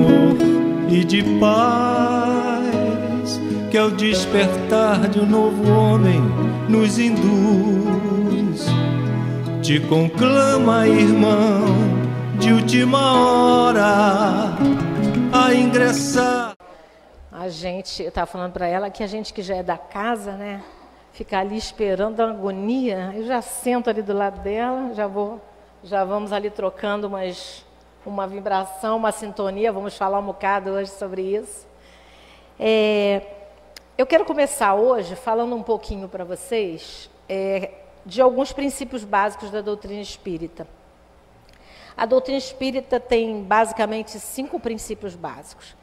amor e de paz, que ao despertar de um novo homem nos induz. Te conclama, irmão, de última hora a ingressar. A gente, eu estava falando para ela que a gente que já é da casa, né, ficar ali esperando a agonia. Eu já sento ali do lado dela, já vamos ali trocando uma vibração, uma sintonia. Vamos falar um bocado hoje sobre isso. Eu quero começar hoje falando um pouquinho para vocês de alguns princípios básicos da doutrina espírita. A doutrina espírita tem basicamente 5 princípios básicos,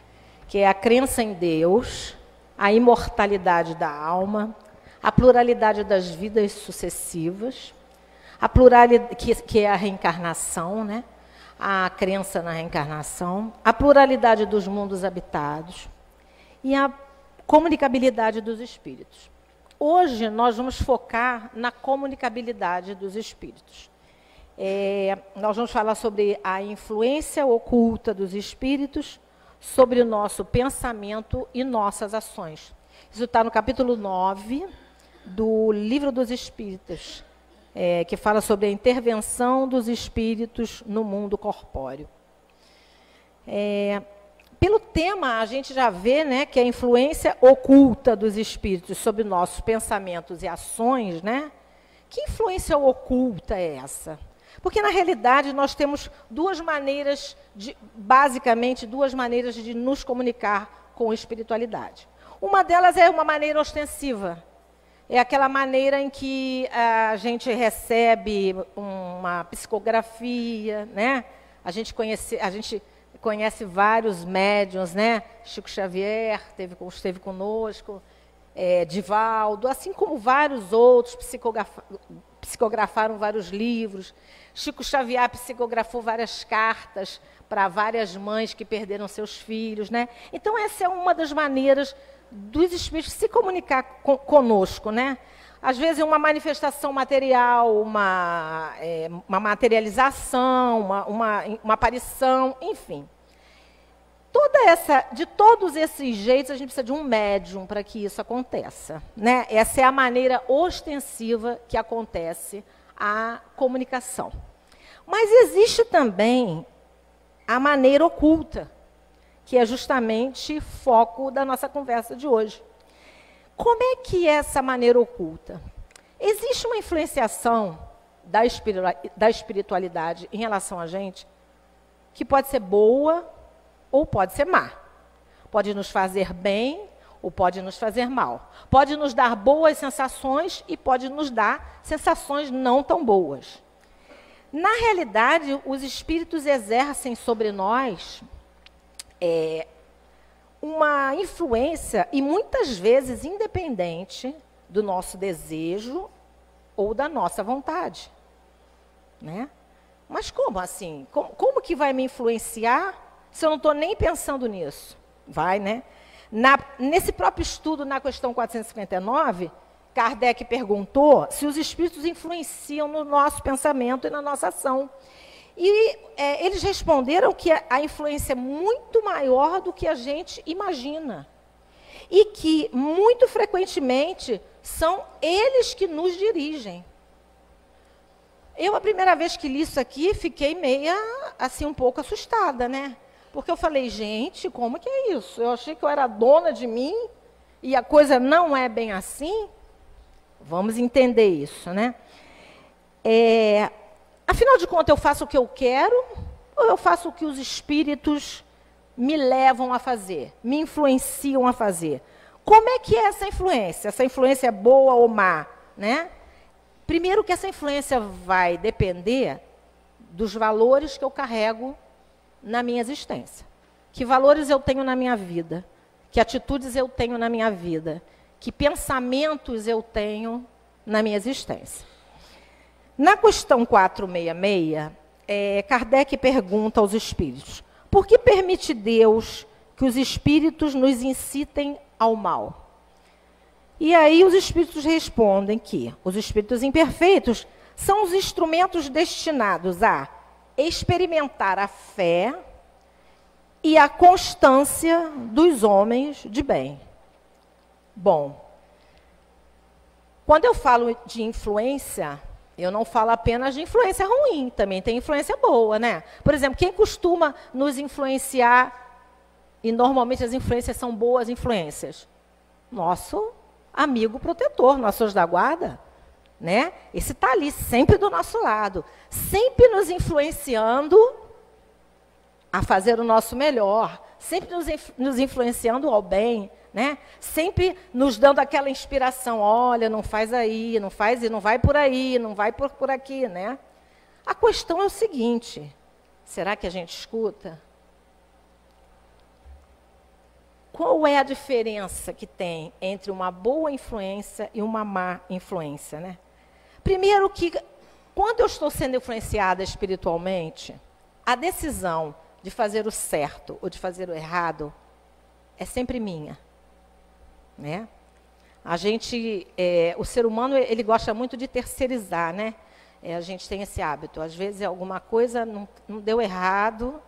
que é a crença em Deus, a imortalidade da alma, a pluralidade das vidas sucessivas, a pluralidade, que é a reencarnação, né? A crença na reencarnação, a pluralidade dos mundos habitados e a comunicabilidade dos espíritos. Hoje nós vamos focar na comunicabilidade dos espíritos. Nós vamos falar sobre a influência oculta dos espíritos sobre o nosso pensamento e nossas ações. Isso está no capítulo 9 do Livro dos Espíritos, que fala sobre a intervenção dos espíritos no mundo corpóreo. Pelo tema, a gente já vê, né, que a influência oculta dos espíritos sobre nossos pensamentos e ações, né? Que influência oculta é essa? Porque, na realidade, nós temos basicamente duas maneiras de nos comunicar com a espiritualidade. Uma delas é uma maneira ostensiva. É aquela maneira em que a gente recebe uma psicografia, né? A gente conhece vários médiuns, né? Chico Xavier esteve conosco, Divaldo, assim como vários outros psicografaram vários livros. Chico Xavier psicografou várias cartas para várias mães que perderam seus filhos, né? Então, essa é uma das maneiras dos espíritos se comunicar conosco, né? Às vezes é uma manifestação material, uma materialização, uma aparição, enfim. De todos esses jeitos, a gente precisa de um médium para que isso aconteça, né? Essa é a maneira ostensiva que acontece a comunicação. Mas existe também a maneira oculta, que é justamente foco da nossa conversa de hoje. Como é que é essa maneira oculta? Existe uma influenciação da espiritualidade em relação a gente que pode ser boa ou pode ser má. Pode nos fazer bem ou pode nos fazer mal. Pode nos dar boas sensações e pode nos dar sensações não tão boas. Na realidade, os espíritos exercem sobre nós uma influência, e muitas vezes independente do nosso desejo ou da nossa vontade, né? Mas como assim? Como que vai me influenciar se eu não estou nem pensando nisso? Vai, né? Nesse próprio estudo, na questão 459, Kardec perguntou se os espíritos influenciam no nosso pensamento e na nossa ação. E eles responderam que a influência é muito maior do que a gente imagina. E que, muito frequentemente, são eles que nos dirigem. Eu, a primeira vez que li isso aqui, fiquei assim, um pouco assustada, né? Porque eu falei, gente, como que é isso? Eu achei que eu era dona de mim e a coisa não é bem assim. Vamos entender isso, né? Afinal de contas, eu faço o que eu quero ou eu faço o que os espíritos me levam a fazer, me influenciam a fazer? Como é que é essa influência? Essa influência é boa ou má, né? Primeiro que essa influência vai depender dos valores que eu carrego na minha existência. Que valores eu tenho na minha vida? Que atitudes eu tenho na minha vida? Que pensamentos eu tenho na minha existência? Na questão 466, Kardec pergunta aos espíritos: por que permite Deus que os espíritos nos incitem ao mal? E aí os espíritos respondem que os espíritos imperfeitos são os instrumentos destinados a experimentar a fé e a constância dos homens de bem. Bom, quando eu falo de influência, eu não falo apenas de influência ruim, também tem influência boa, né? Por exemplo, quem costuma nos influenciar, e normalmente as influências são boas influências? Nosso amigo protetor, nosso anjo da guarda, né? Esse está ali, sempre do nosso lado, sempre nos influenciando a fazer o nosso melhor, sempre nos influenciando ao bem, né? Sempre nos dando aquela inspiração, olha, não faz aí, não faz e não vai por aí, não vai por aqui, né? A questão é o seguinte, será que a gente escuta? Qual é a diferença que tem entre uma boa influência e uma má influência, né? Primeiro que, quando eu estou sendo influenciada espiritualmente, a decisão de fazer o certo ou de fazer o errado é sempre minha, né? O ser humano, ele gosta muito de terceirizar, né? A gente tem esse hábito. Às vezes alguma coisa não deu errado,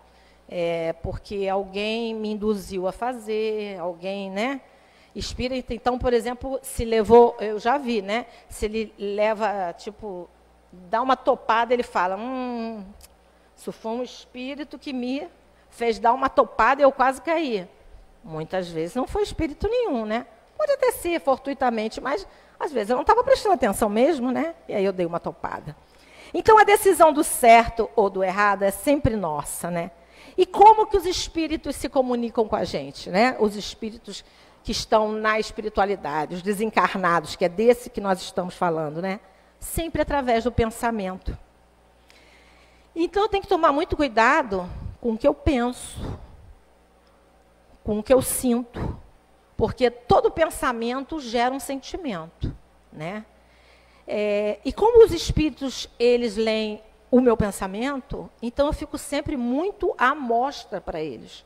porque alguém me induziu a fazer, alguém, né? Espírita, então, por exemplo, se levou, eu já vi, né? Se ele leva, tipo, dá uma topada, ele fala, isso foi um espírito que me fez dar uma topada e eu quase caí. Muitas vezes não foi espírito nenhum, né? Pode até ser fortuitamente, mas às vezes eu não estava prestando atenção mesmo, né? E aí eu dei uma topada. Então a decisão do certo ou do errado é sempre nossa, né? E como que os espíritos se comunicam com a gente, né? Os espíritos que estão na espiritualidade, os desencarnados, que é desse que nós estamos falando, né? Sempre através do pensamento. Então eu tenho que tomar muito cuidado com o que eu penso, com o que eu sinto, porque todo pensamento gera um sentimento, né? E como os espíritos, eles leem o meu pensamento, então eu fico sempre muito à mostra para eles.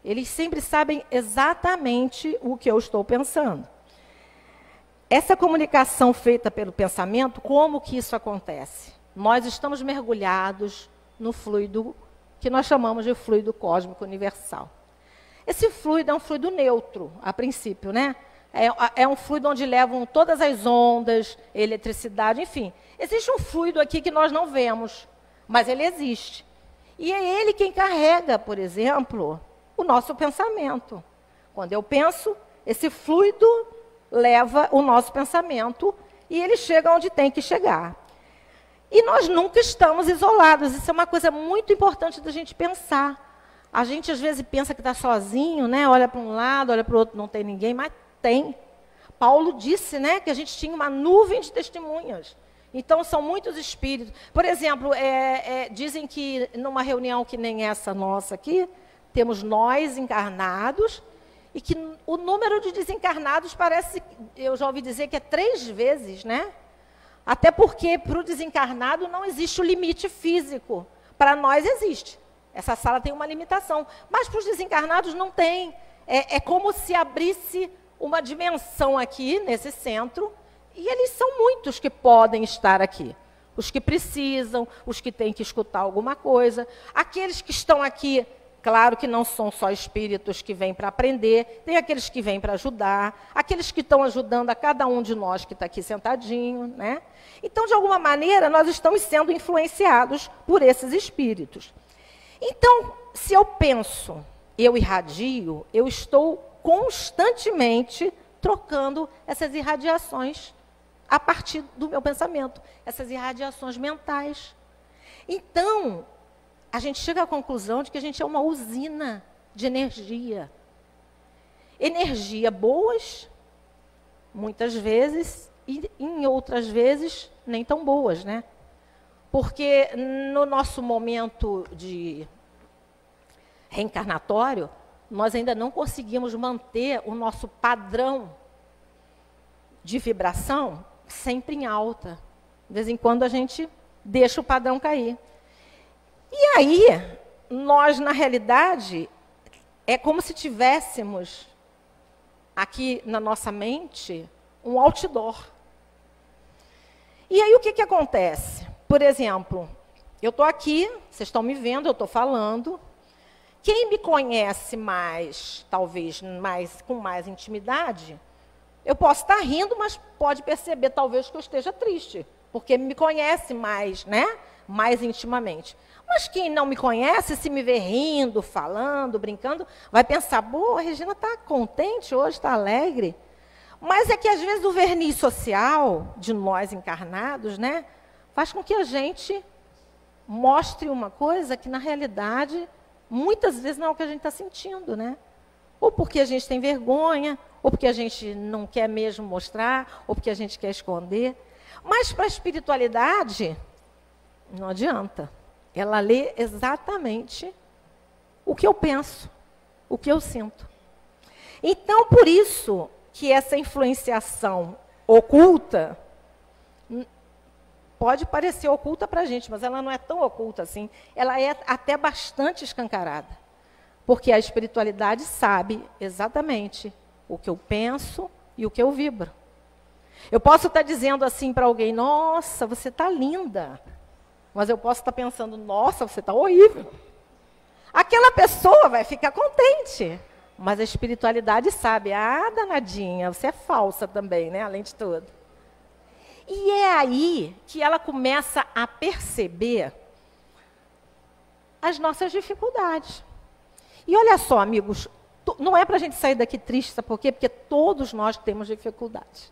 Eles sempre sabem exatamente o que eu estou pensando. Essa comunicação feita pelo pensamento, como que isso acontece? Nós estamos mergulhados no fluido que nós chamamos de fluido cósmico universal. Esse fluido é um fluido neutro, a princípio, né? É um fluido onde levam todas as ondas, eletricidade, enfim. Existe um fluido aqui que nós não vemos, mas ele existe. E é ele quem carrega, por exemplo, o nosso pensamento. Quando eu penso, esse fluido leva o nosso pensamento e ele chega onde tem que chegar. E nós nunca estamos isolados. Isso é uma coisa muito importante da gente pensar. A gente, às vezes, pensa que está sozinho, né? Olha para um lado, olha para o outro, não tem ninguém, mas tem. Paulo disse, né, que a gente tinha uma nuvem de testemunhas. Então, são muitos espíritos. Por exemplo, dizem que numa reunião que nem essa nossa aqui, temos nós encarnados, e que o número de desencarnados parece, eu já ouvi dizer que é 3 vezes, né? Até porque para o desencarnado não existe o limite físico. Para nós existe. Essa sala tem uma limitação. Mas para os desencarnados não tem. É como se abrisse uma dimensão aqui, nesse centro, e eles são muitos que podem estar aqui. Os que precisam, os que têm que escutar alguma coisa. Aqueles que estão aqui, claro que não são só espíritos que vêm para aprender, tem aqueles que vêm para ajudar, aqueles que estão ajudando a cada um de nós que está aqui sentadinho, né? Então, de alguma maneira, nós estamos sendo influenciados por esses espíritos. Então, se eu penso, eu irradio, eu estou constantemente trocando essas irradiações a partir do meu pensamento, essas irradiações mentais. Então, a gente chega à conclusão de que a gente é uma usina de energia. Energia boas, muitas vezes, e em outras vezes, nem tão boas, né? Porque no nosso momento de reencarnatório, nós ainda não conseguimos manter o nosso padrão de vibração sempre em alta. De vez em quando a gente deixa o padrão cair. E aí, nós, na realidade, é como se tivéssemos aqui na nossa mente um outdoor. E aí, o que acontece? Por exemplo, eu estou aqui, vocês estão me vendo, eu estou falando, Quem me conhece mais, talvez com mais intimidade, eu posso estar rindo, mas pode perceber talvez que eu esteja triste, porque me conhece mais, né? Mais intimamente. Mas quem não me conhece, se me vê rindo, falando, brincando, vai pensar, boa, a Regina está contente hoje, está alegre. Mas é que às vezes o verniz social de nós encarnados, né, faz com que a gente mostre uma coisa que na realidade muitas vezes não é o que a gente está sentindo, né? Ou porque a gente tem vergonha, ou porque a gente não quer mesmo mostrar, ou porque a gente quer esconder. Mas para a espiritualidade, não adianta. Ela lê exatamente o que eu penso, o que eu sinto. Então, por isso que essa influenciação oculta pode parecer oculta para a gente, mas ela não é tão oculta assim. Ela é até bastante escancarada. Porque a espiritualidade sabe exatamente o que eu penso e o que eu vibro. Eu posso estar dizendo assim para alguém, nossa, você está linda. Mas eu posso estar pensando, nossa, você está horrível. Aquela pessoa vai ficar contente. Mas a espiritualidade sabe, ah, danadinha, você é falsa também, né? Além de tudo. E é aí que ela começa a perceber as nossas dificuldades. E olha só, amigos, não é para a gente sair daqui triste, sabe por quê? Porque todos nós temos dificuldades.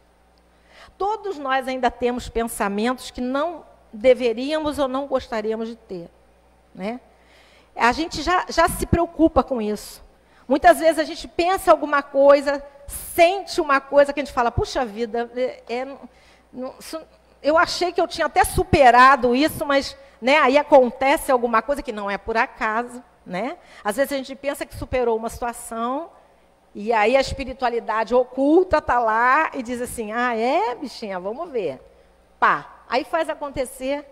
Todos nós ainda temos pensamentos que não deveríamos ou não gostaríamos de ter, né? A gente já se preocupa com isso. Muitas vezes a gente pensa alguma coisa, sente uma coisa que a gente fala, puxa vida, eu achei que eu tinha até superado isso, mas, né, aí acontece alguma coisa que não é por acaso, né? Às vezes a gente pensa que superou uma situação, e aí a espiritualidade oculta está lá e diz assim, ah, é, bichinha, vamos ver. Pá, aí faz acontecer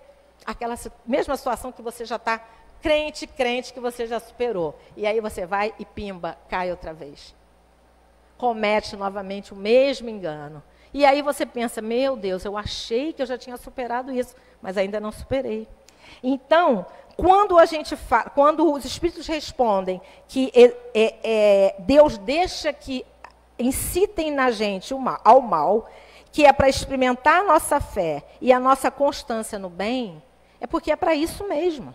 aquela mesma situação que você já está crente que você já superou. E aí você vai e pimba, cai outra vez. Comete novamente o mesmo engano. E aí você pensa, meu Deus, eu achei que eu já tinha superado isso, mas ainda não superei. Então, quando os espíritos respondem que Deus deixa que incitem na gente ao mal, que é para experimentar a nossa fé e a nossa constância no bem, é porque é para isso mesmo.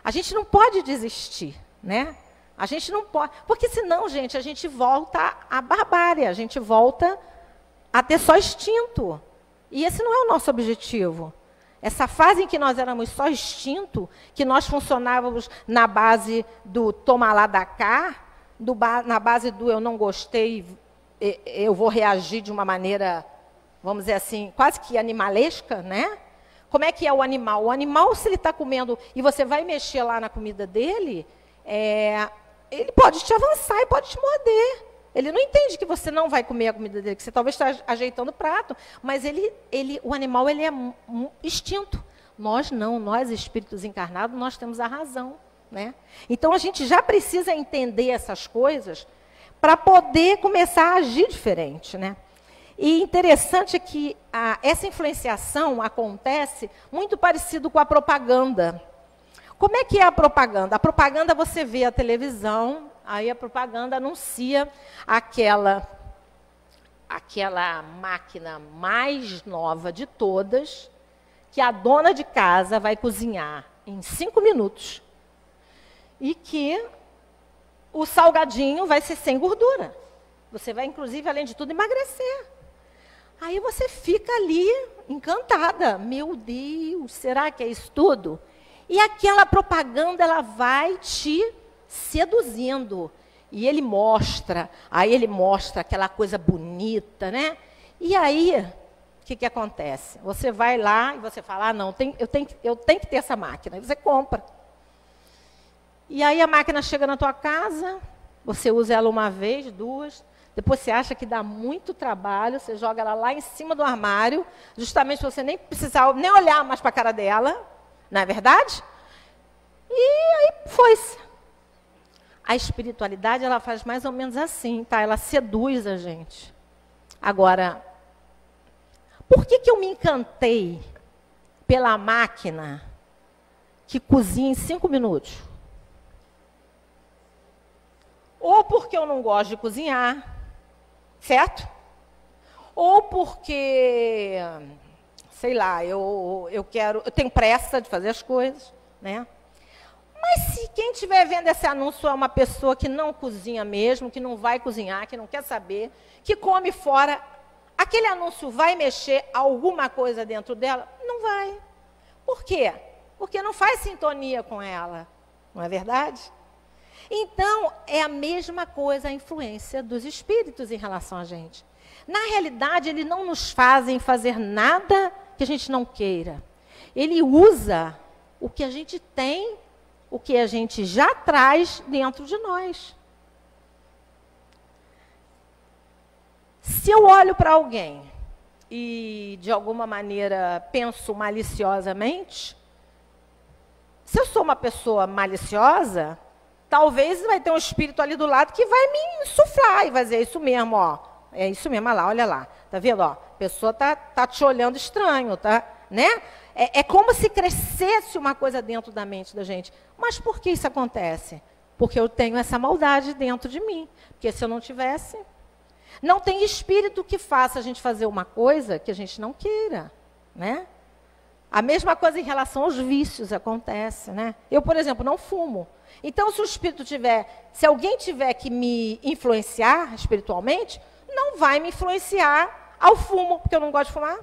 A gente não pode desistir, né? A gente não pode, porque senão, gente, a gente volta à barbárie, a gente volta a ter só instinto. E esse não é o nosso objetivo. Essa fase em que nós éramos só instinto, que nós funcionávamos na base do toma lá da cá, na base do eu não gostei, eu vou reagir de uma maneira, vamos dizer assim, quase que animalesca, né? Como é que é o animal? O animal, se ele está comendo e você vai mexer lá na comida dele, ele pode te avançar e pode te morder. Ele não entende que você não vai comer a comida dele, que você talvez está ajeitando o prato, mas o animal ele é instinto. Nós não, nós espíritos encarnados, nós temos a razão, né? Então a gente já precisa entender essas coisas para poder começar a agir diferente, né? E interessante é que essa influenciação acontece muito parecido com a propaganda. Como é que é a propaganda? A propaganda você vê a televisão, aí a propaganda anuncia aquela máquina mais nova de todas, que a dona de casa vai cozinhar em 5 minutos. E que o salgadinho vai ser sem gordura. Você vai, inclusive, além de tudo, emagrecer. Aí você fica ali encantada. Meu Deus, será que é isso tudo? E aquela propaganda, ela vai te seduzindo. E ele mostra aquela coisa bonita, né? E aí, o que acontece? Você vai lá e você fala, não, eu tenho que ter essa máquina. E você compra. E aí a máquina chega na tua casa, você usa ela uma vez, 2, depois você acha que dá muito trabalho, você joga ela lá em cima do armário, justamente para você nem precisar, nem olhar mais para a cara dela, não é verdade? E aí foi-se. A espiritualidade, ela faz mais ou menos assim, tá? Ela seduz a gente. Agora, por que eu me encantei pela máquina que cozinha em 5 minutos? Ou porque eu não gosto de cozinhar, certo? Ou porque, sei lá, eu tenho pressa de fazer as coisas, né? Mas se quem estiver vendo esse anúncio é uma pessoa que não cozinha mesmo, que não vai cozinhar, que não quer saber, que come fora, aquele anúncio vai mexer alguma coisa dentro dela? Não vai. Por quê? Porque não faz sintonia com ela, não é verdade? Então, é a mesma coisa a influência dos espíritos em relação a gente. Na realidade, eles não nos fazem fazer nada que a gente não queira. Ele usa o que a gente tem, o que a gente já traz dentro de nós. Se eu olho para alguém e, de alguma maneira, penso maliciosamente, se eu sou uma pessoa maliciosa, talvez vai ter um espírito ali do lado que vai me insuflar e vai dizer, é isso mesmo, ó. É isso mesmo, olha lá. Tá vendo, ó? A pessoa tá te olhando estranho, tá? Né? É como se crescesse uma coisa dentro da mente da gente. Mas por que isso acontece? Porque eu tenho essa maldade dentro de mim. Porque se eu não tivesse, não tem espírito que faça a gente fazer uma coisa que a gente não queira, né? A mesma coisa em relação aos vícios acontece, né? Eu, por exemplo, não fumo. Então, se alguém tiver que me influenciar espiritualmente, não vai me influenciar ao fumo, porque eu não gosto de fumar.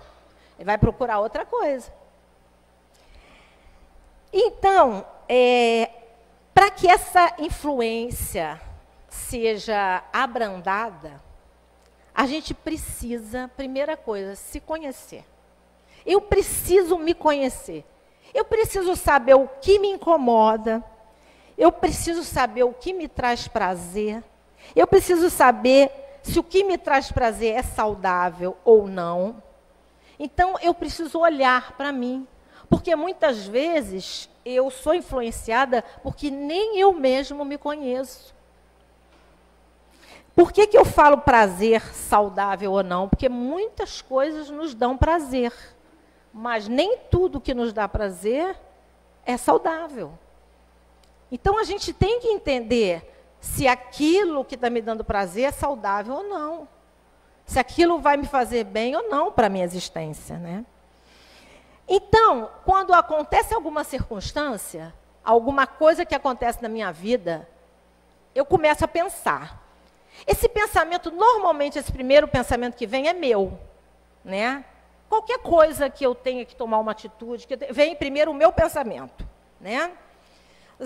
Ele vai procurar outra coisa. Então, para que essa influência seja abrandada, a gente precisa, primeira coisa, se conhecer. Eu preciso me conhecer. Eu preciso saber o que me incomoda. Eu preciso saber o que me traz prazer. Eu preciso saber se o que me traz prazer é saudável ou não. Então, eu preciso olhar para mim. Porque muitas vezes eu sou influenciada porque nem eu mesmo me conheço. Por que eu falo prazer saudável ou não? Porque muitas coisas nos dão prazer. Mas nem tudo que nos dá prazer é saudável. Então, a gente tem que entender se aquilo que está me dando prazer é saudável ou não. Se aquilo vai me fazer bem ou não para a minha existência, né? Então, quando acontece alguma circunstância, alguma coisa que acontece na minha vida, eu começo a pensar. Esse pensamento, normalmente, esse primeiro pensamento que vem é meu, né? Qualquer coisa que eu tenha que tomar uma atitude, vem primeiro o meu pensamento, né?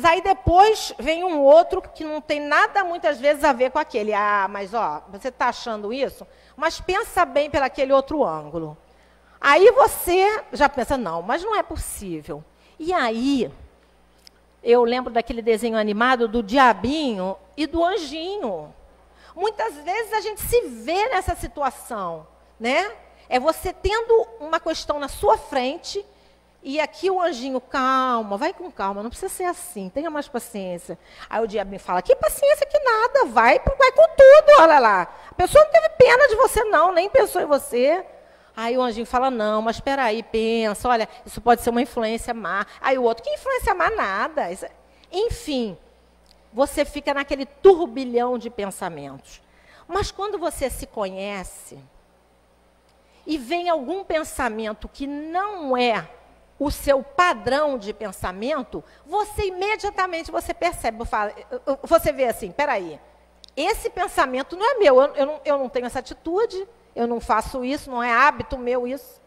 Aí depois vem um outro que não tem nada muitas vezes a ver com aquele. Ah, mas ó, você está achando isso? Mas pensa bem por aquele outro ângulo. Aí você já pensa, não, mas não é possível. E aí, eu lembro daquele desenho animado do diabinho e do anjinho. Muitas vezes a gente se vê nessa situação, né? É você tendo uma questão na sua frente e aqui o anjinho, calma, vai com calma, não precisa ser assim, tenha mais paciência. Aí o diabinho fala, que paciência que nada, vai com tudo, olha lá. A pessoa não teve pena de você não, nem pensou em você. Aí o anjinho fala, não, mas espera aí, pensa, olha, isso pode ser uma influência má. Aí o outro, que influência má? Nada. Enfim, você fica naquele turbilhão de pensamentos. Mas quando você se conhece e vem algum pensamento que não é o seu padrão de pensamento, você imediatamente percebe, você vê assim, espera aí, esse pensamento não é meu, eu não tenho essa atitude, eu não faço isso, não é hábito meu isso.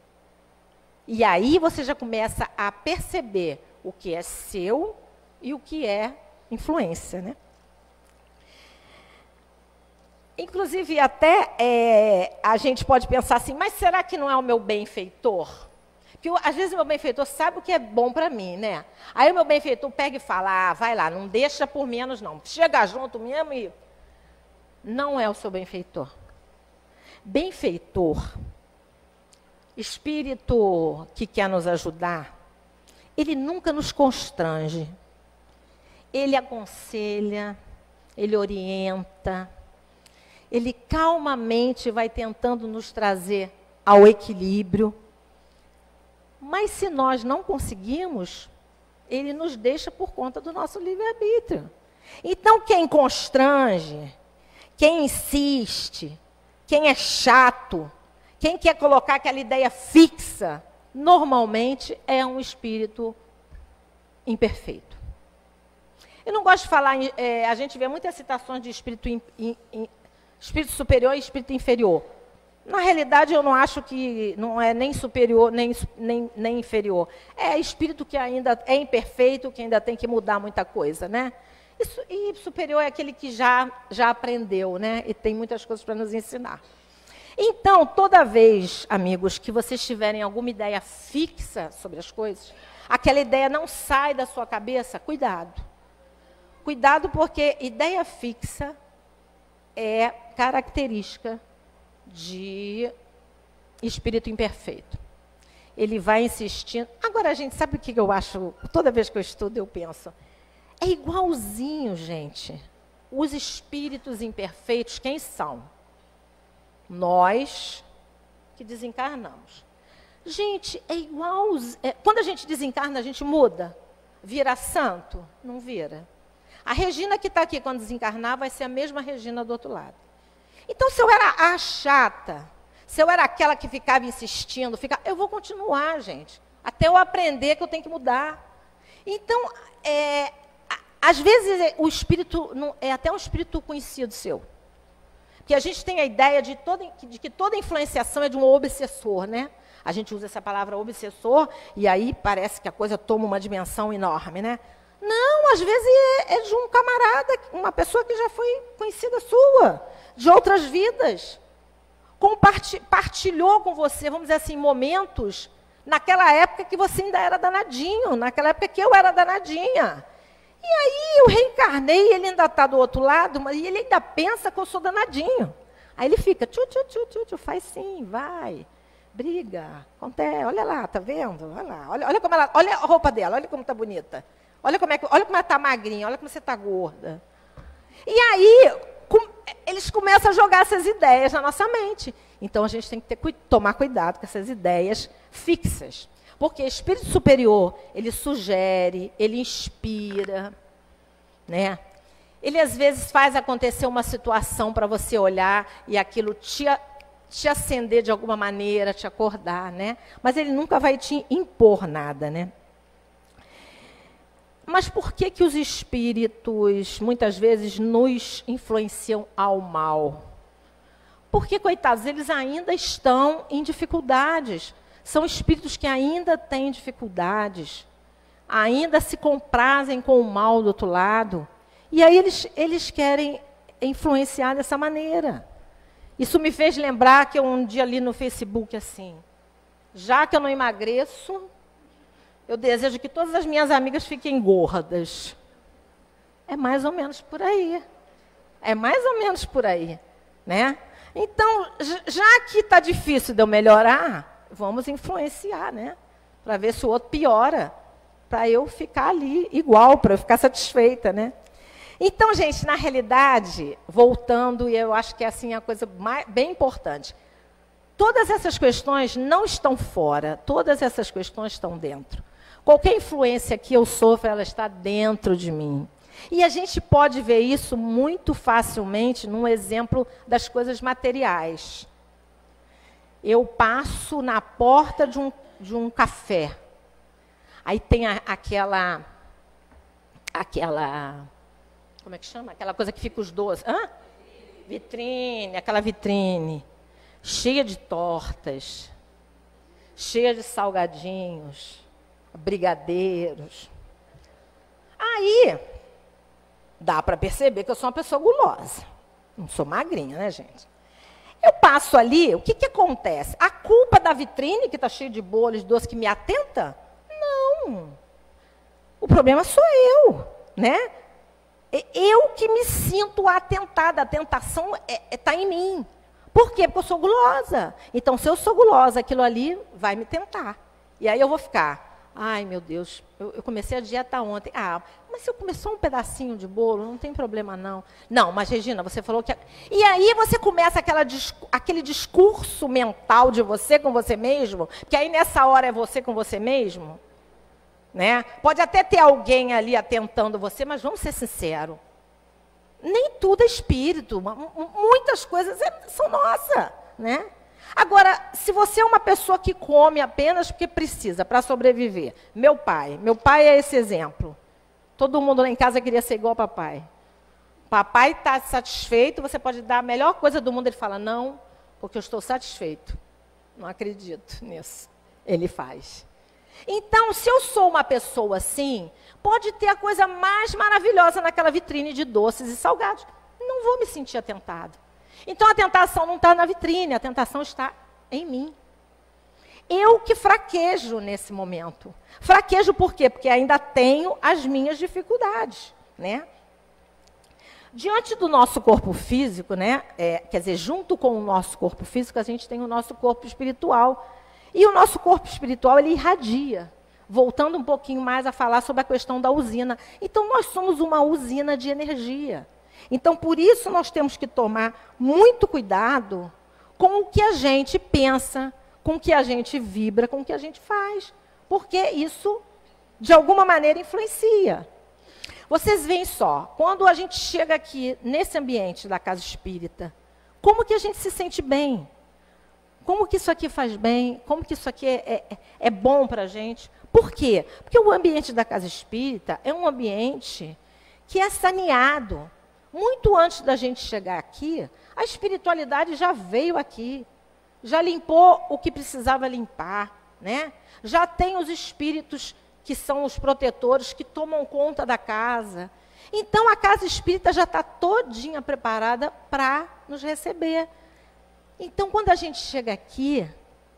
E aí você já começa a perceber o que é seu e o que é influência, né? Inclusive, até a gente pode pensar assim, mas será que não é o meu benfeitor? Porque às vezes o meu benfeitor sabe o que é bom para mim, né? Aí o meu benfeitor pega e fala, vai lá, não deixa por menos não. Chega junto mesmo e... Não é o seu benfeitor. Benfeitor, espírito que quer nos ajudar, ele nunca nos constrange. Ele aconselha, ele orienta, ele calmamente vai tentando nos trazer ao equilíbrio. Mas se nós não conseguimos, ele nos deixa por conta do nosso livre-arbítrio. Então, quem constrange, quem insiste, quem é chato, quem quer colocar aquela ideia fixa, normalmente é um espírito imperfeito. Eu não gosto de falar, a gente vê muitas citações de espírito superior e espírito inferior. Na realidade, eu não acho que não é nem superior, nem inferior. É espírito que ainda é imperfeito, que ainda tem que mudar muita coisa, né? E superior é aquele que já aprendeu, né? E tem muitas coisas para nos ensinar. Então, toda vez, amigos, que vocês tiverem alguma ideia fixa sobre as coisas, aquela ideia não sai da sua cabeça, cuidado. Cuidado, porque ideia fixa é característica de espírito imperfeito. Ele vai insistindo. Agora, gente, sabe o que eu acho? Toda vez que eu estudo, eu penso. É igualzinho, gente. Os espíritos imperfeitos, quem são? Nós que desencarnamos. Gente, é igual. Quando a gente desencarna, a gente muda. Vira santo? Não vira. A Regina que está aqui quando desencarnar vai ser a mesma Regina do outro lado. Então, se eu era a chata, se eu era aquela que ficava insistindo, eu vou continuar, gente. Até eu aprender que eu tenho que mudar. Então, às vezes o espírito é até um espírito conhecido seu. Porque a gente tem a ideia de que toda influenciação é de um obsessor, né? A gente usa essa palavra obsessor e aí parece que a coisa toma uma dimensão enorme, né? Não, às vezes é de um camarada, uma pessoa que já foi conhecida sua, de outras vidas. Partilhou com você, vamos dizer assim, momentos, naquela época que você ainda era danadinho, naquela época que eu era danadinha. E aí eu reencarnei, ele ainda está do outro lado, mas ele ainda pensa que eu sou danadinho. Aí ele fica, faz sim, vai, briga, acontece, olha lá, tá vendo? Olha lá, olha como ela, olha a roupa dela, olha como está bonita. Olha como ela está magrinha, olha como você está gorda. E aí, eles começam a jogar essas ideias na nossa mente. Então, a gente tem que tomar cuidado com essas ideias fixas. Porque espírito superior, ele sugere, ele inspira, né? Ele, às vezes, faz acontecer uma situação para você olhar e aquilo te acender de alguma maneira, te acordar, né? Mas ele nunca vai te impor nada, né? Mas por que os espíritos, muitas vezes, nos influenciam ao mal? Porque, coitados, eles ainda estão em dificuldades. São espíritos que ainda têm dificuldades. Ainda se comprazem com o mal do outro lado. E aí eles querem influenciar dessa maneira. Isso me fez lembrar que eu um dia li no Facebook assim, já que eu não emagreço, eu desejo que todas as minhas amigas fiquem gordas. É mais ou menos por aí. É mais ou menos por aí, né? Então, já que está difícil de eu melhorar, vamos influenciar, né? Para ver se o outro piora, para eu ficar ali igual, para eu ficar satisfeita, né? Então, gente, na realidade, voltando, e eu acho que é assim a coisa bem importante, todas essas questões não estão fora, todas essas questões estão dentro. Qualquer influência que eu sofro, ela está dentro de mim. E a gente pode ver isso muito facilmente num exemplo das coisas materiais. Eu passo na porta de um café. Aí tem aquela... Como é que chama? Aquela coisa que fica os doces. Vitrine, aquela vitrine. Cheia de tortas. Cheia de salgadinhos. Brigadeiros. Aí, dá para perceber que eu sou uma pessoa gulosa. Não sou magrinha, né, gente? Eu passo ali, o que acontece? A culpa da vitrine, que está cheia de bolos, doce, que me atenta? Não. O problema sou eu, né? Eu que me sinto atentada. A tentação está em mim. Por quê? Porque eu sou gulosa. Então, se eu sou gulosa, aquilo ali vai me tentar. E aí eu vou ficar... Ai, meu Deus, eu comecei a dieta ontem. Mas se eu comer só um pedacinho de bolo, não tem problema, não. Não, mas, Regina, você falou que... E aí você começa aquele discurso mental de você com você mesmo, que aí nessa hora é você com você mesmo, né? Pode até ter alguém ali atentando você, mas vamos ser sinceros. Nem tudo é espírito. Muitas coisas são nossas, né? Agora, se você é uma pessoa que come apenas porque precisa, para sobreviver. Meu pai é esse exemplo. Todo mundo lá em casa queria ser igual ao papai. Papai está satisfeito, você pode dar a melhor coisa do mundo. Ele fala, não, porque eu estou satisfeito. Não acredito nisso. Ele faz. Então, se eu sou uma pessoa assim, pode ter a coisa mais maravilhosa naquela vitrine de doces e salgados. Não vou me sentir atentado. Então, a tentação não está na vitrine, a tentação está em mim. Eu que fraquejo nesse momento. Fraquejo por quê? Porque ainda tenho as minhas dificuldades, né? Diante do nosso corpo físico, né? Quer dizer, junto com o nosso corpo físico, a gente tem o nosso corpo espiritual. E o nosso corpo espiritual, ele irradia. Voltando um pouquinho mais a falar sobre a questão da usina. Então, nós somos uma usina de energia. Então, por isso, nós temos que tomar muito cuidado com o que a gente pensa, com o que a gente vibra, com o que a gente faz. Porque isso, de alguma maneira, influencia. Vocês veem só, quando a gente chega aqui, nesse ambiente da casa espírita, como que a gente se sente bem? Como que isso aqui faz bem? Como que isso aqui é bom para a gente? Por quê? Porque o ambiente da casa espírita é um ambiente que é saneado. Muito antes da gente chegar aqui, a espiritualidade já veio aqui, já limpou o que precisava limpar, né? Já tem os espíritos que são os protetores que tomam conta da casa. Então, a casa espírita já está todinha preparada para nos receber. Então, quando a gente chega aqui,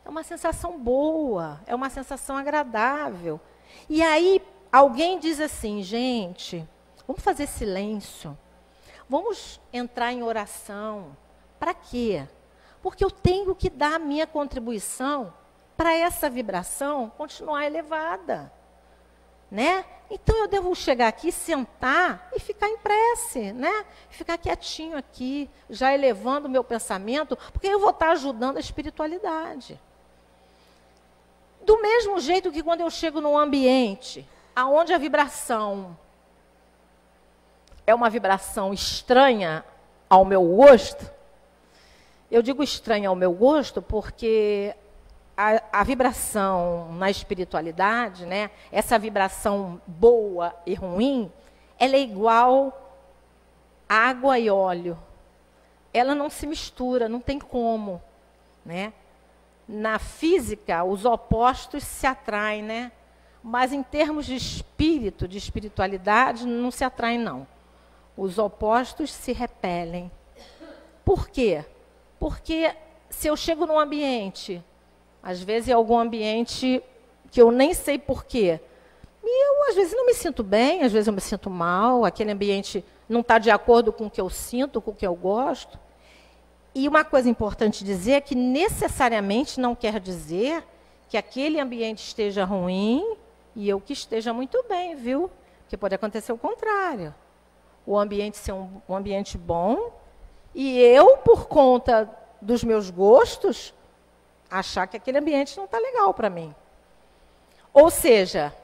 é uma sensação boa, é uma sensação agradável. E aí, alguém diz assim, gente, vamos fazer silêncio. Vamos entrar em oração. Para quê? Porque eu tenho que dar a minha contribuição para essa vibração continuar elevada. Né? Então, eu devo chegar aqui, sentar e ficar em prece, né? Ficar quietinho aqui, já elevando o meu pensamento, porque eu vou estar ajudando a espiritualidade. Do mesmo jeito que quando eu chego num ambiente onde a vibração é uma vibração estranha ao meu gosto, eu digo estranha ao meu gosto porque a vibração na espiritualidade, né, essa vibração boa e ruim, ela é igual água e óleo. Ela não se mistura, não tem como, né? Na física, os opostos se atraem, né? Mas em termos de espírito, de espiritualidade, não se atraem, não. Os opostos se repelem. Por quê? Porque se eu chego num ambiente, às vezes é algum ambiente que eu nem sei porquê, e eu às vezes não me sinto bem, às vezes eu me sinto mal, aquele ambiente não está de acordo com o que eu sinto, com o que eu gosto. E uma coisa importante dizer é que necessariamente não quer dizer que aquele ambiente esteja ruim e eu que esteja muito bem, viu? Porque pode acontecer o contrário. O ambiente ser um ambiente bom e eu, por conta dos meus gostos, achar que aquele ambiente não está legal para mim. Ou seja,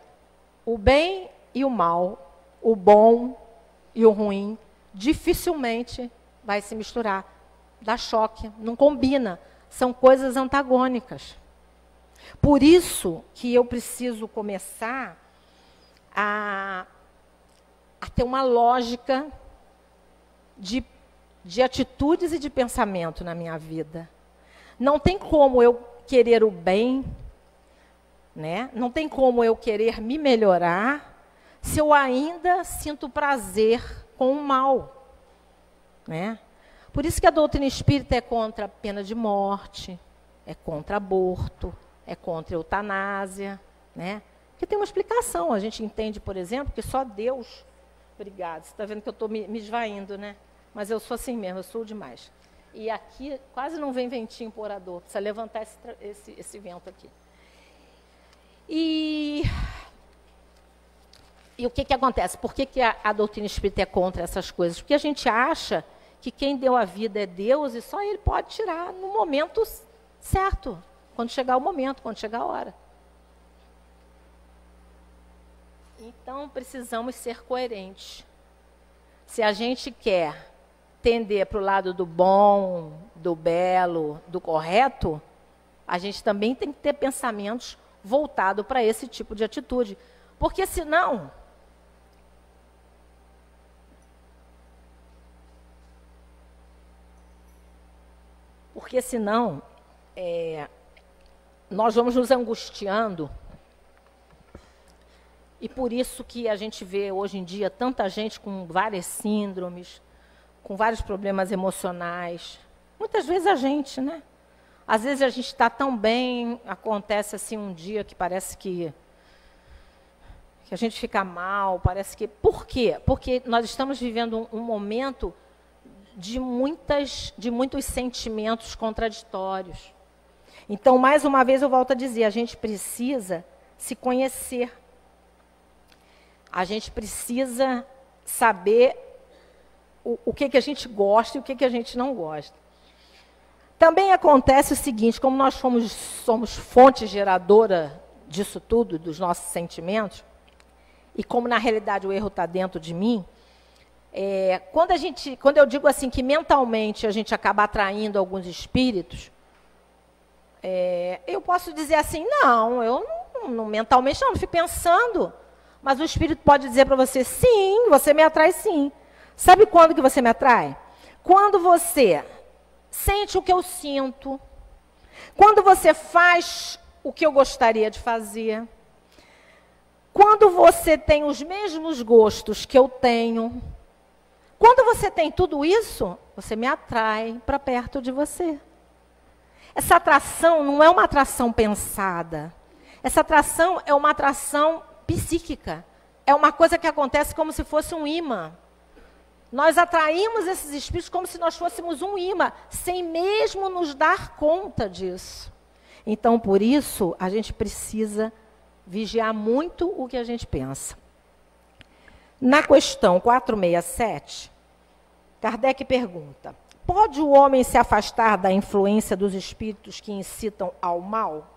o bem e o mal, o bom e o ruim, dificilmente vai se misturar. Dá choque, não combina. São coisas antagônicas. Por isso que eu preciso começar a ter uma lógica de atitudes e de pensamento na minha vida. Não tem como eu querer o bem, né? Não tem como eu querer me melhorar se eu ainda sinto prazer com o mal, né? Por isso que a doutrina espírita é contra a pena de morte, é contra aborto, é contra a eutanásia, né? Porque tem uma explicação. A gente entende, por exemplo, que só Deus... Obrigada. Você está vendo que eu estou me esvaindo, né? Mas eu sou assim mesmo, eu sou demais. E aqui quase não vem ventinho para o orador. Precisa levantar esse vento aqui. E o que acontece? Por que a doutrina espírita é contra essas coisas? Porque a gente acha que quem deu a vida é Deus e só Ele pode tirar no momento certo. Quando chegar o momento, quando chegar a hora. Então, precisamos ser coerentes. Se a gente quer tender para o lado do bom, do belo, do correto, a gente também tem que ter pensamentos voltados para esse tipo de atitude. Porque senão... nós vamos nos angustiando. E por isso que a gente vê hoje em dia tanta gente com várias síndromes, com vários problemas emocionais. Muitas vezes a gente, né? Às vezes a gente está tão bem, acontece assim um dia que parece que a gente fica mal, parece que... Por quê? Porque nós estamos vivendo um momento de muitos sentimentos contraditórios. Então, mais uma vez, eu volto a dizer, a gente precisa se conhecer. A gente precisa saber o que a gente gosta e o que a gente não gosta. Também acontece o seguinte, como nós somos fonte geradora disso tudo, dos nossos sentimentos, e como, na realidade, o erro está dentro de mim, quando eu digo assim que mentalmente a gente acaba atraindo alguns espíritos, eu posso dizer assim, não, eu não mentalmente não fico pensando, mas o espírito pode dizer para você, sim, você me atrai sim. Sabe quando que você me atrai? Quando você sente o que eu sinto, quando você faz o que eu gostaria de fazer, quando você tem os mesmos gostos que eu tenho, quando você tem tudo isso, você me atrai para perto de você. Essa atração não é uma atração pensada. Essa atração é uma atração psíquica. É uma coisa que acontece como se fosse um imã. Nós atraímos esses espíritos como se nós fôssemos um imã, sem mesmo nos dar conta disso. Então, por isso, a gente precisa vigiar muito o que a gente pensa. Na questão 467, Kardec pergunta, pode o homem se afastar da influência dos espíritos que incitam ao mal?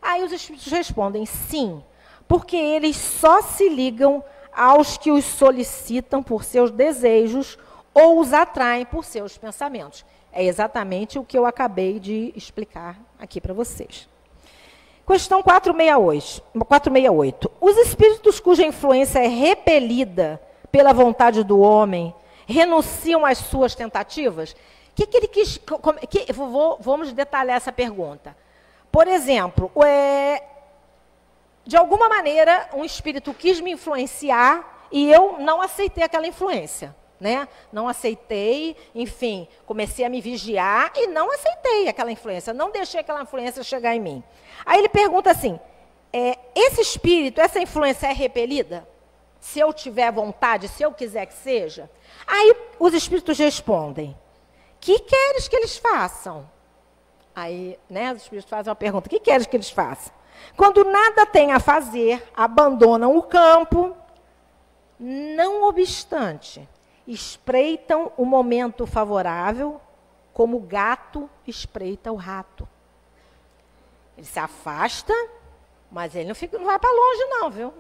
Aí os espíritos respondem, sim, porque eles só se ligam aos que os solicitam por seus desejos ou os atraem por seus pensamentos. É exatamente o que eu acabei de explicar aqui para vocês. Questão 468. Os espíritos cuja influência é repelida pela vontade do homem renunciam às suas tentativas? Que ele quis, vamos detalhar essa pergunta. Por exemplo, de alguma maneira, um espírito quis me influenciar e eu não aceitei aquela influência. Né? Não aceitei, enfim, comecei a me vigiar e não aceitei aquela influência, não deixei aquela influência chegar em mim. Aí ele pergunta assim, esse espírito, essa influência é repelida? Se eu tiver vontade, se eu quiser que seja? Aí os espíritos respondem, que queres que eles façam? Aí, né, os espíritos fazem uma pergunta, que queres que eles façam? Quando nada têm a fazer, abandonam o campo, não obstante, espreitam o momento favorável, como o gato espreita o rato. Ele se afasta, mas ele não vai para longe não, viu?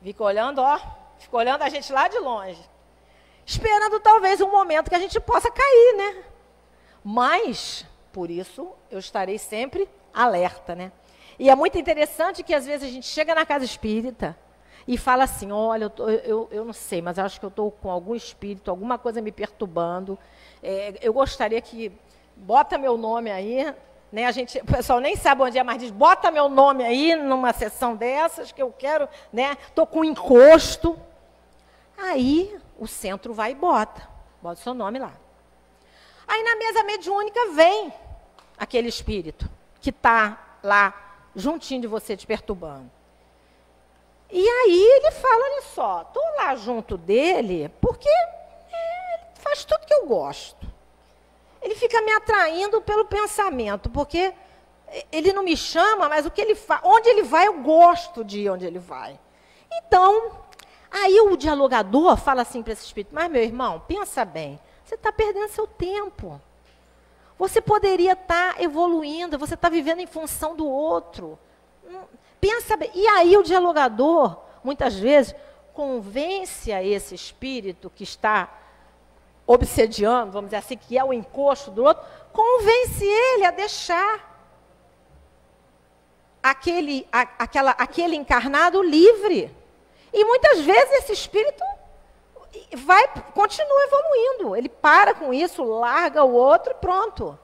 Fica olhando a gente lá de longe. Esperando talvez um momento que a gente possa cair, né? Mas, por isso, eu estarei sempre alerta, né? E é muito interessante que às vezes a gente chega na casa espírita e fala assim, olha, eu não sei, mas acho que eu estou com algum espírito, alguma coisa me perturbando. Eu gostaria que, bota meu nome aí, né? O pessoal nem sabe onde é, mas diz, bota meu nome aí numa sessão dessas, que eu quero, né? Estou com encosto. Aí o centro vai e bota o seu nome lá. Aí na mesa mediúnica vem aquele espírito que está lá, juntinho de você, te perturbando. E aí ele fala, olha só, estou lá junto dele porque ele faz tudo que eu gosto. Ele fica me atraindo pelo pensamento, porque ele não me chama, mas o que ele faz, onde ele vai, eu gosto de ir onde ele vai. Então, aí o dialogador fala assim para esse espírito, mas meu irmão, pensa bem, você está perdendo seu tempo. Você poderia estar evoluindo, você está vivendo em função do outro. Pensa bem. E aí o dialogador, muitas vezes, convence a esse espírito que está obsediando, vamos dizer assim, que é o encosto do outro, convence ele a deixar aquele encarnado livre. E muitas vezes esse espírito continua evoluindo. Ele para com isso, larga o outro e pronto.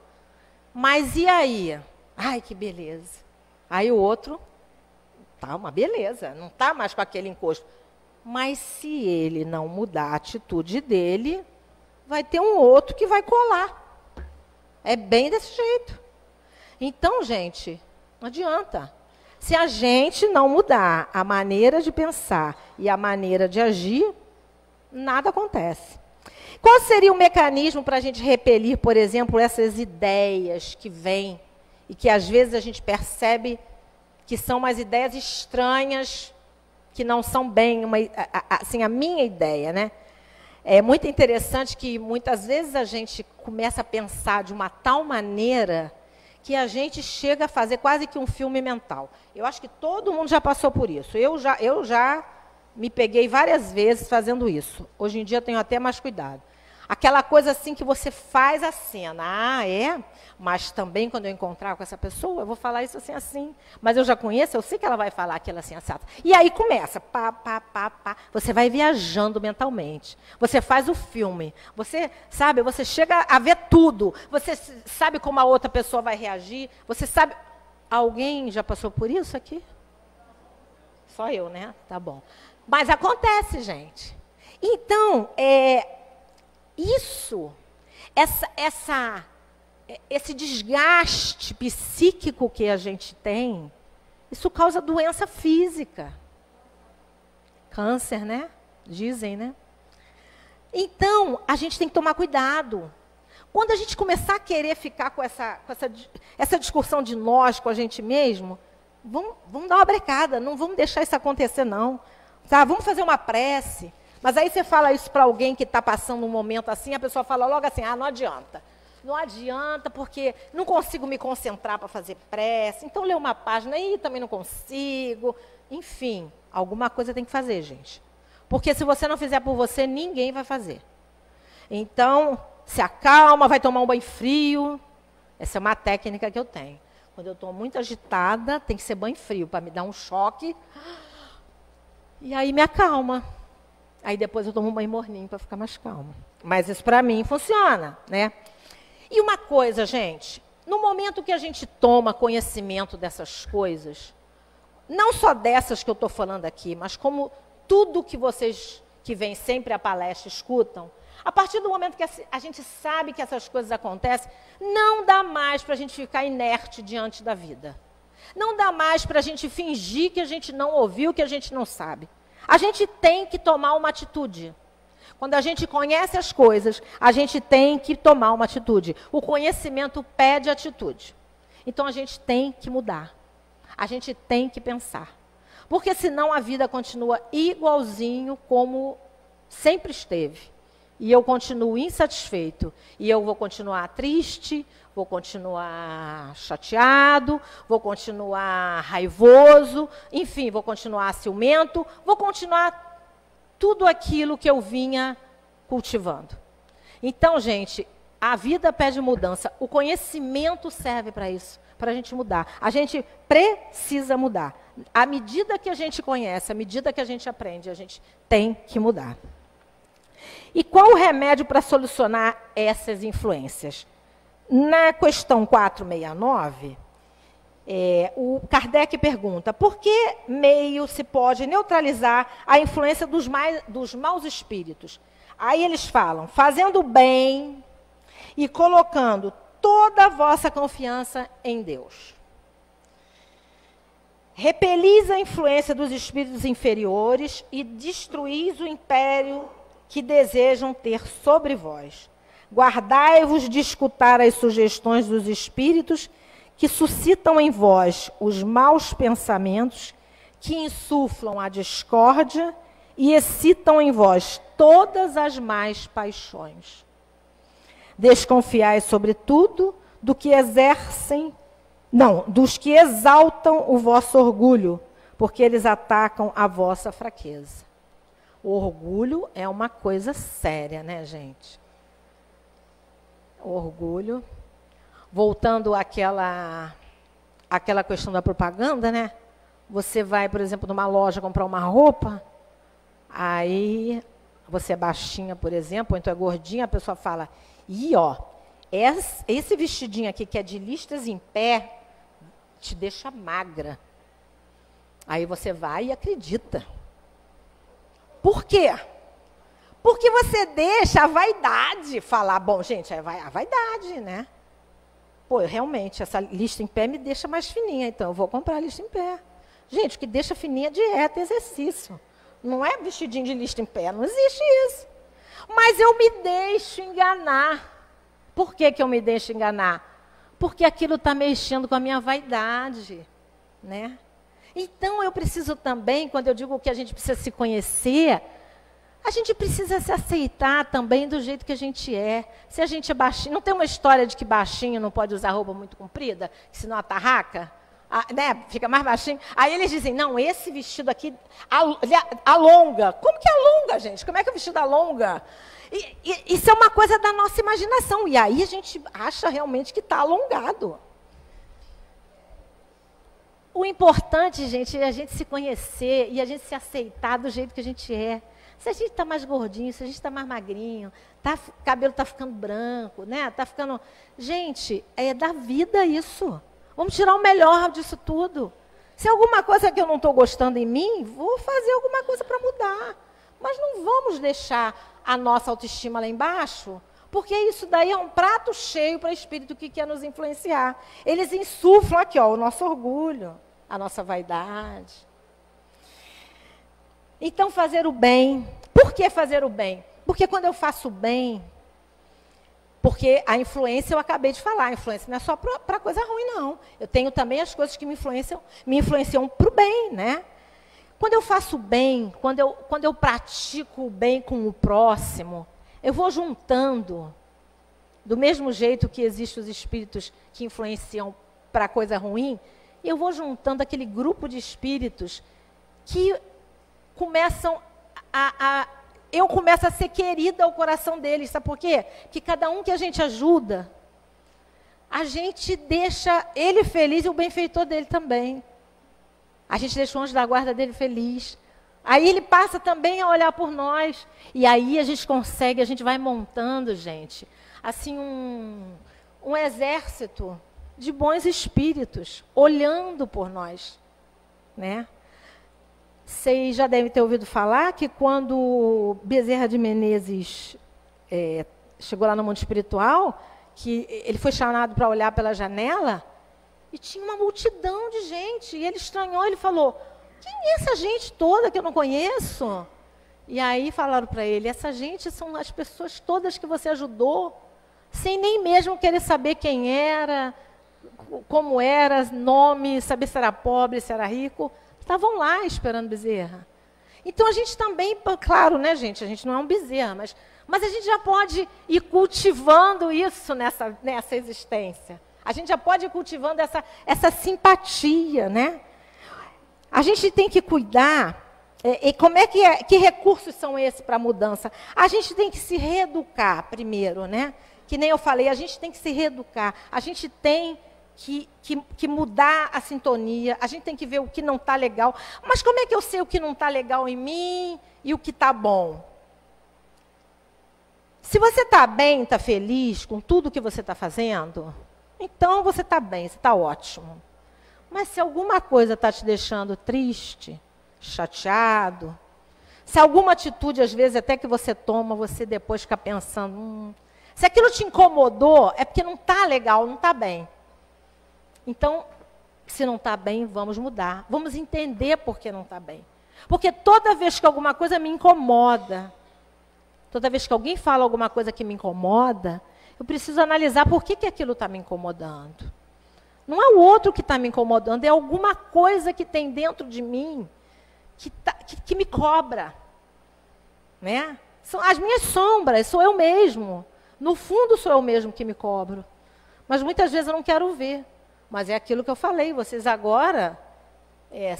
Mas e aí? Ai, que beleza. Aí o outro tá uma beleza, não está mais com aquele encosto. Mas se ele não mudar a atitude dele, vai ter um outro que vai colar. É bem desse jeito. Então, gente, não adianta. Se a gente não mudar a maneira de pensar e a maneira de agir, nada acontece. Qual seria o mecanismo para a gente repelir, por exemplo, essas ideias que vêm e que às vezes a gente percebe que são umas ideias estranhas, que não são bem assim, a minha ideia, né? É muito interessante que muitas vezes a gente começa a pensar de uma tal maneira que a gente chega a fazer quase que um filme mental. Eu acho que todo mundo já passou por isso. Eu já me peguei várias vezes fazendo isso. Hoje em dia tenho até mais cuidado. Aquela coisa assim que você faz a cena. Ah, é? Mas também quando eu encontrar com essa pessoa, eu vou falar isso assim, assim. Mas eu já conheço, eu sei que ela vai falar aquilo assim, assim. E aí começa, pá, pá, pá, pá. Você vai viajando mentalmente. Você faz o filme. Você, sabe, você chega a ver tudo. Você sabe como a outra pessoa vai reagir. Você sabe... Alguém já passou por isso aqui? Só eu, né? Tá bom. Mas acontece, gente. Então, esse desgaste psíquico que a gente tem, isso causa doença física. Câncer, né? Dizem, né? Então, a gente tem que tomar cuidado. Quando a gente começar a querer ficar com essa discussão de nós com a gente mesmo, vamos dar uma brecada, não vamos deixar isso acontecer, não. Tá? Vamos fazer uma prece. Mas aí você fala isso para alguém que está passando um momento assim, a pessoa fala logo assim, não adianta. Não adianta, porque não consigo me concentrar para fazer prece. Então, ler uma página, aí também não consigo. Enfim, alguma coisa tem que fazer, gente. Porque se você não fizer por você, ninguém vai fazer. Então, se acalma, vai tomar um banho frio. Essa é uma técnica que eu tenho. Quando eu estou muito agitada, tem que ser banho frio, para me dar um choque. E aí me acalma. Aí depois eu tomo um banho morninho para ficar mais calma. Mas isso para mim funciona, né? E uma coisa, gente, no momento que a gente toma conhecimento dessas coisas, não só dessas que eu estou falando aqui, mas como tudo que vocês que vêm sempre à palestra escutam, a partir do momento que a gente sabe que essas coisas acontecem, não dá mais para a gente ficar inerte diante da vida. Não dá mais para a gente fingir que a gente não ouviu, que a gente não sabe. A gente tem que tomar uma atitude. Quando a gente conhece as coisas, a gente tem que tomar uma atitude. O conhecimento pede atitude. Então, a gente tem que mudar. A gente tem que pensar. Porque senão a vida continua igualzinho como sempre esteve. E eu continuo insatisfeito. E eu vou continuar triste, vou continuar chateado, vou continuar raivoso, enfim, vou continuar ciumento, vou continuar tudo aquilo que eu vinha cultivando. Então, gente, a vida pede mudança. O conhecimento serve para isso, para a gente mudar. A gente precisa mudar. À medida que a gente conhece, à medida que a gente aprende, a gente tem que mudar. E qual o remédio para solucionar essas influências? Na questão 469, o Kardec pergunta, por que meio se pode neutralizar a influência dos maus espíritos? Aí eles falam, fazendo o bem e colocando toda a vossa confiança em Deus. Repelis a influência dos espíritos inferiores e destruís o império que desejam ter sobre vós. Guardai-vos de escutar as sugestões dos espíritos que suscitam em vós os maus pensamentos, que insuflam a discórdia e excitam em vós todas as más paixões. Desconfiai, sobretudo, dos que exaltam o vosso orgulho, porque eles atacam a vossa fraqueza. O orgulho é uma coisa séria, né, gente? O orgulho. Voltando àquela questão da propaganda, né? Você vai, por exemplo, numa loja comprar uma roupa, aí você é baixinha, por exemplo, ou então é gordinha, a pessoa fala, ó, esse vestidinho aqui que é de listras em pé, te deixa magra. Aí você vai e acredita. Por quê? Porque você deixa a vaidade falar. Bom, gente, a vaidade, né? Pô, realmente, essa lista em pé me deixa mais fininha, então eu vou comprar a lista em pé. Gente, o que deixa fininha é dieta, exercício. Não é vestidinho de lista em pé, não existe isso. Mas eu me deixo enganar. Por que eu me deixo enganar? Porque aquilo está mexendo com a minha vaidade, né? Então, eu preciso também, quando eu digo que a gente precisa se conhecer, a gente precisa se aceitar também do jeito que a gente é. Se a gente é baixinho, não tem uma história de que baixinho não pode usar roupa muito comprida, que senão atarraca? Né? Fica mais baixinho. Aí eles dizem, não, esse vestido aqui alonga. Como que alonga, gente? Como é que o vestido alonga? Isso é uma coisa da nossa imaginação. E aí a gente acha realmente que está alongado. O importante, gente, é a gente se conhecer e a gente se aceitar do jeito que a gente é. Se a gente está mais gordinho, se a gente está mais magrinho, o cabelo está ficando branco, né? Tá ficando... Gente, é da vida isso. Vamos tirar o melhor disso tudo. Se alguma coisa que eu não estou gostando em mim, vou fazer alguma coisa para mudar. Mas não vamos deixar a nossa autoestima lá embaixo, porque isso daí é um prato cheio para o espírito que quer nos influenciar. Eles insuflam aqui, ó, o nosso orgulho, a nossa vaidade. Então, fazer o bem. Por que fazer o bem? Porque quando eu faço o bem, porque a influência, eu acabei de falar, a influência não é só para coisa ruim, não. Eu tenho também as coisas que me influenciam para o bem, né? Quando eu faço o bem, quando eu pratico o bem com o próximo, eu vou juntando, do mesmo jeito que existem os espíritos que influenciam para coisa ruim, eu vou juntando aquele grupo de espíritos que começam eu começo a ser querida ao coração deles. Sabe por quê? Porque cada um que a gente ajuda, a gente deixa ele feliz e o benfeitor dele também. A gente deixa o anjo da guarda dele feliz. Aí ele passa também a olhar por nós. E aí a gente consegue, a gente vai montando, gente, assim um exército de bons espíritos, olhando por nós, né? Vocês já devem ter ouvido falar que quando Bezerra de Menezes chegou lá no mundo espiritual, que ele foi chamado para olhar pela janela, e tinha uma multidão de gente, e ele estranhou, ele falou, quem é essa gente toda que eu não conheço? E aí falaram para ele, essa gente são as pessoas todas que você ajudou, sem nem mesmo querer saber quem era, como era, nome, saber se era pobre, se era rico. Estavam lá esperando Bezerra. Então a gente também, claro, né, gente? A gente não é um Bezerra, mas a gente já pode ir cultivando isso nessa existência. A gente já pode ir cultivando essa simpatia, né? A gente tem que cuidar. E como é que recursos são esses para a mudança? A gente tem que se reeducar primeiro, né? Que nem eu falei, a gente tem que se reeducar. A gente tem que mudar a sintonia, a gente tem que ver o que não está legal. Mas como é que eu sei o que não está legal em mim e o que está bom? Se você está bem, está feliz com tudo que você está fazendo, então você está bem, você está ótimo. Mas se alguma coisa está te deixando triste, chateado, se alguma atitude, às vezes, até que você toma, você depois fica pensando, se aquilo te incomodou, é porque não está legal, não está bem. Então, se não está bem, vamos mudar. Vamos entender por que não está bem. Porque toda vez que alguma coisa me incomoda, toda vez que alguém fala alguma coisa que me incomoda, eu preciso analisar por que aquilo está me incomodando. Não é o outro que está me incomodando, é alguma coisa que tem dentro de mim que me cobra. Né? São as minhas sombras, sou eu mesmo. No fundo, sou eu mesmo que me cobro. Mas muitas vezes eu não quero ver. Mas é aquilo que eu falei, vocês agora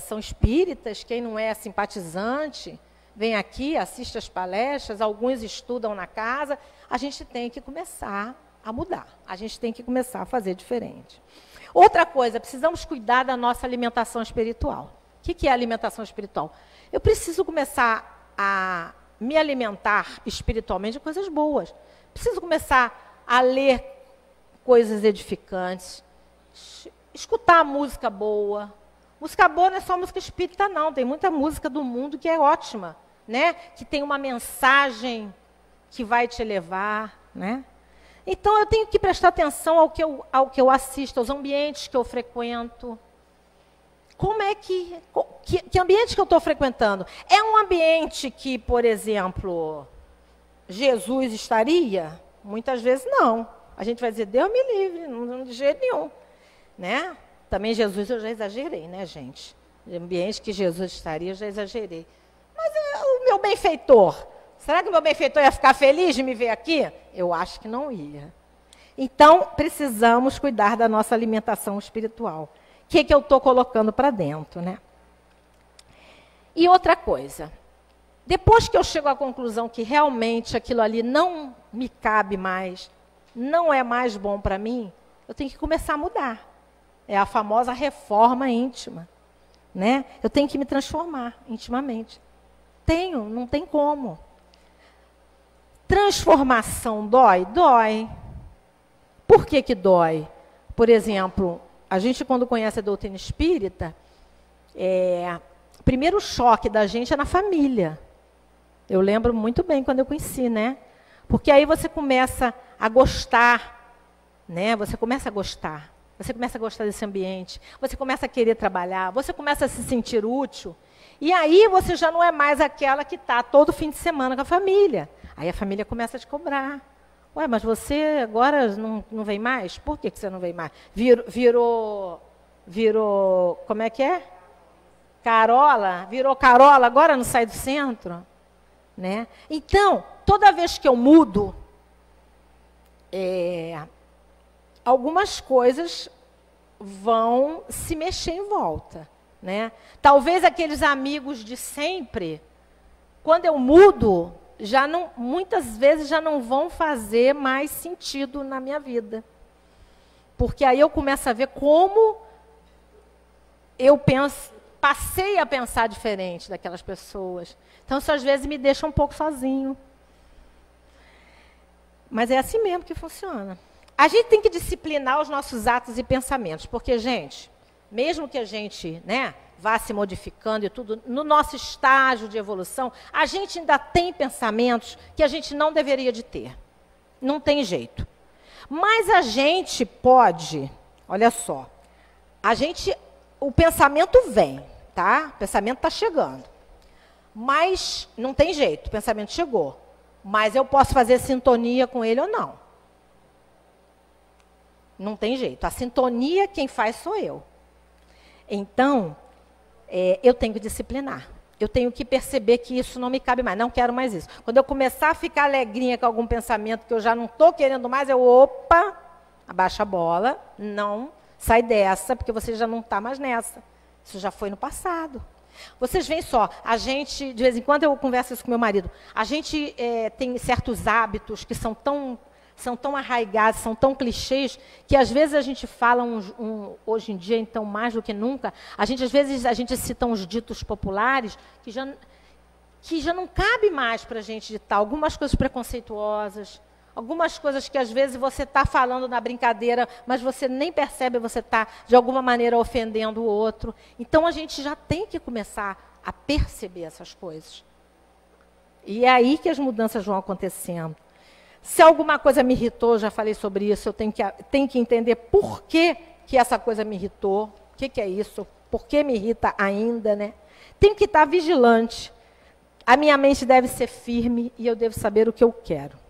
são espíritas, quem não é simpatizante, vem aqui, assiste as palestras, alguns estudam na casa. A gente tem que começar a mudar. A gente tem que começar a fazer diferente. Outra coisa, precisamos cuidar da nossa alimentação espiritual. O que é alimentação espiritual? Eu preciso começar a me alimentar espiritualmente de coisas boas. Preciso começar a ler coisas edificantes, escutar música boa. Música boa não é só música espírita, não. Tem muita música do mundo que é ótima, né? Que tem uma mensagem que vai te elevar, né? Então, eu tenho que prestar atenção ao que eu assisto, aos ambientes que eu frequento. Como é que ambiente que eu estou frequentando? É um ambiente que, por exemplo, Jesus estaria? Muitas vezes não. A gente vai dizer, Deus me livre, não de jeito nenhum. Né? Também Jesus eu já exagerei, né, gente? De ambiente que Jesus estaria, eu já exagerei. Mas o meu benfeitor, será que o meu benfeitor ia ficar feliz de me ver aqui? Eu acho que não ia. Então, precisamos cuidar da nossa alimentação espiritual. O que eu estou colocando para dentro, né? E outra coisa, depois que eu chego à conclusão que realmente aquilo ali não me cabe mais, não é mais bom para mim, eu tenho que começar a mudar. É a famosa reforma íntima, né? Eu tenho que me transformar intimamente. Não tem como. Transformação dói? Dói. Por que dói? Por exemplo, a gente quando conhece a doutrina espírita, o primeiro choque da gente é na família. Eu lembro muito bem quando eu conheci, né? Porque aí você começa a gostar, né? Você começa a gostar desse ambiente, você começa a querer trabalhar, você começa a se sentir útil. E aí você já não é mais aquela que está todo fim de semana com a família. Aí a família começa a te cobrar. Ué, mas você agora não vem mais? Por que você não vem mais? Virou, como é que é? Carola? Virou Carola, agora não sai do centro? Né? Então, toda vez que eu mudo, algumas coisas vão se mexer em volta. Né? Talvez aqueles amigos de sempre, quando eu mudo, muitas vezes já não vão fazer mais sentido na minha vida. Porque aí eu começo a ver como eu passei a pensar diferente daquelas pessoas. Então, isso às vezes me deixa um pouco sozinho. Mas é assim mesmo que funciona. A gente tem que disciplinar os nossos atos e pensamentos, porque, gente, mesmo que a gente, né, vá se modificando e tudo, no nosso estágio de evolução, a gente ainda tem pensamentos que a gente não deveria de ter. Não tem jeito. Mas a gente pode, olha só, o pensamento vem, tá? O pensamento está chegando. Mas não tem jeito, o pensamento chegou. Mas eu posso fazer sintonia com ele ou não. Não tem jeito. A sintonia quem faz sou eu. Então, eu tenho que disciplinar. Eu tenho que perceber que isso não me cabe mais. Não quero mais isso. Quando eu começar a ficar alegrinha com algum pensamento que eu já não estou querendo mais, opa, abaixa a bola, não, sai dessa, porque você já não está mais nessa. Isso já foi no passado. Vocês veem só, a gente, de vez em quando eu converso isso com meu marido, a gente tem certos hábitos que são tão arraigados, são tão clichês, que às vezes a gente fala, hoje em dia, então, mais do que nunca, às vezes a gente cita uns ditos populares que já não cabe mais para a gente ditar, algumas coisas preconceituosas, algumas coisas que às vezes você está falando na brincadeira, mas você nem percebe, você está, de alguma maneira, ofendendo o outro. Então, a gente já tem que começar a perceber essas coisas. E é aí que as mudanças vão acontecendo. Se alguma coisa me irritou, já falei sobre isso, eu tenho que entender por que essa coisa me irritou, o que é isso, por que me irrita ainda, né? Tenho que estar vigilante. A minha mente deve ser firme e eu devo saber o que eu quero.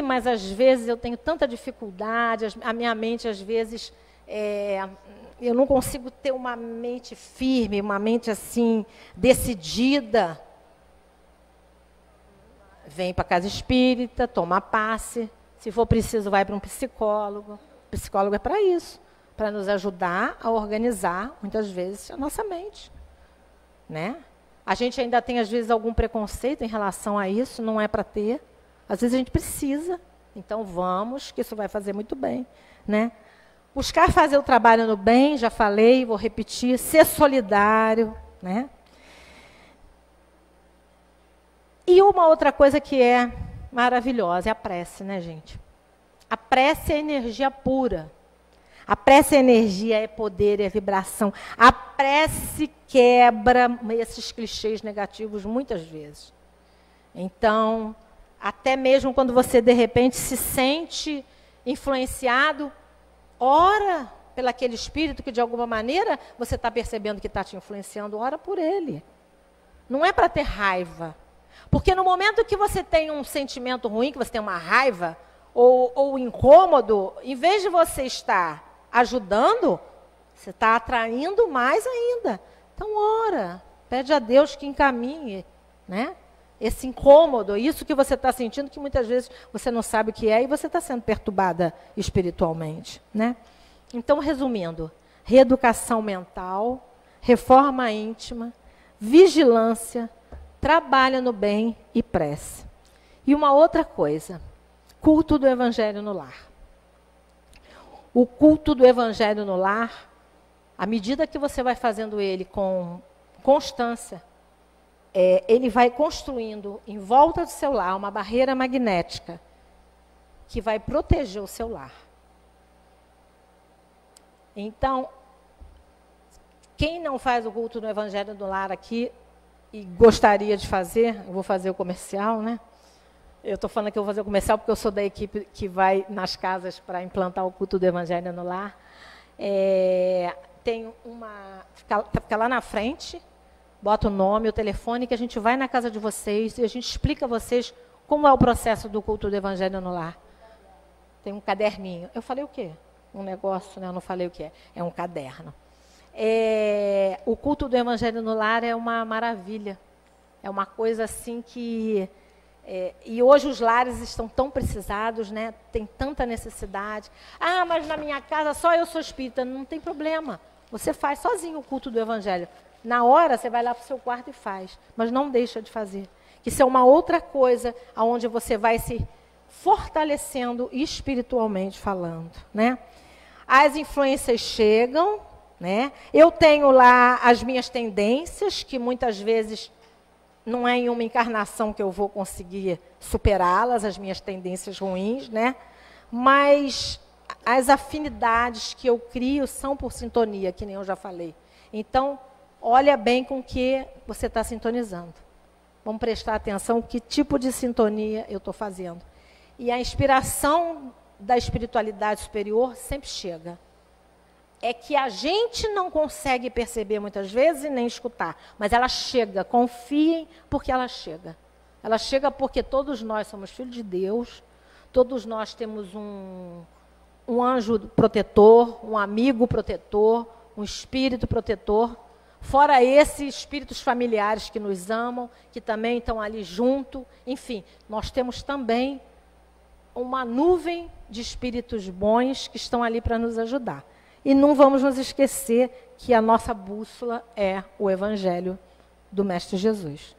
Mas às vezes eu tenho tanta dificuldade, a minha mente às vezes, eu não consigo ter uma mente firme, uma mente assim, decidida. Vem para a casa espírita, toma passe, se for preciso vai para um psicólogo. O psicólogo é para isso, para nos ajudar a organizar, muitas vezes, a nossa mente. Né? A gente ainda tem, às vezes, algum preconceito em relação a isso, não é para ter. Às vezes a gente precisa, então vamos, que isso vai fazer muito bem, né? Buscar fazer o trabalho no bem, já falei, vou repetir, ser solidário, né? E uma outra coisa que é maravilhosa é a prece, né, gente? A prece é energia pura. A prece é energia, é poder, é vibração. A prece quebra esses clichês negativos muitas vezes. Então, até mesmo quando você, de repente, se sente influenciado, ora pelaquele espírito que, de alguma maneira, você está percebendo que está te influenciando, ora por ele. Não é para ter raiva. Porque no momento que você tem um sentimento ruim, que você tem uma raiva ou incômodo, em vez de você estar ajudando, você está atraindo mais ainda. Então, ora, pede a Deus que encaminhe, né, esse incômodo, isso que você está sentindo, que muitas vezes você não sabe o que é, e você está sendo perturbada espiritualmente, né? Então, resumindo, reeducação mental, reforma íntima, vigilância, trabalho no bem e prece. E uma outra coisa, culto do Evangelho no lar. O culto do Evangelho no lar, à medida que você vai fazendo ele com constância, ele vai construindo em volta do seu lar uma barreira magnética que vai proteger o seu lar. Então, quem não faz o culto do Evangelho no lar aqui e gostaria de fazer, eu vou fazer o comercial, né? Eu estou falando que eu vou fazer o comercial porque eu sou da equipe que vai nas casas para implantar o culto do Evangelho no lar. Tem uma... Fica lá na frente, bota o nome, o telefone, que a gente vai na casa de vocês e a gente explica a vocês como é o processo do culto do Evangelho no lar. Tem um caderninho. Eu falei o quê? Um negócio, né? Eu não falei o que é. É um caderno. O culto do Evangelho no lar é uma maravilha. É uma coisa assim que... e hoje os lares estão tão precisados, né? Tem tanta necessidade. Ah, mas na minha casa só eu sou espírita. Não tem problema. Você faz sozinho o culto do Evangelho. Na hora, você vai lá para o seu quarto e faz. Mas não deixa de fazer. Isso é uma outra coisa onde você vai se fortalecendo espiritualmente falando, né? As influências chegam, né? Eu tenho lá as minhas tendências, que muitas vezes não é em uma encarnação que eu vou conseguir superá-las, as minhas tendências ruins, né? Mas as afinidades que eu crio são por sintonia, que nem eu já falei. Então, olha bem com o que você está sintonizando. Vamos prestar atenção que tipo de sintonia eu estou fazendo. E a inspiração da espiritualidade superior sempre chega. É que a gente não consegue perceber muitas vezes e nem escutar, mas ela chega, confiem porque ela chega. Ela chega porque todos nós somos filhos de Deus, todos nós temos um anjo protetor, um amigo protetor, um espírito protetor, fora esses espíritos familiares que nos amam, que também estão ali junto. Enfim, nós temos também uma nuvem de espíritos bons que estão ali para nos ajudar. E não vamos nos esquecer que a nossa bússola é o Evangelho do Mestre Jesus.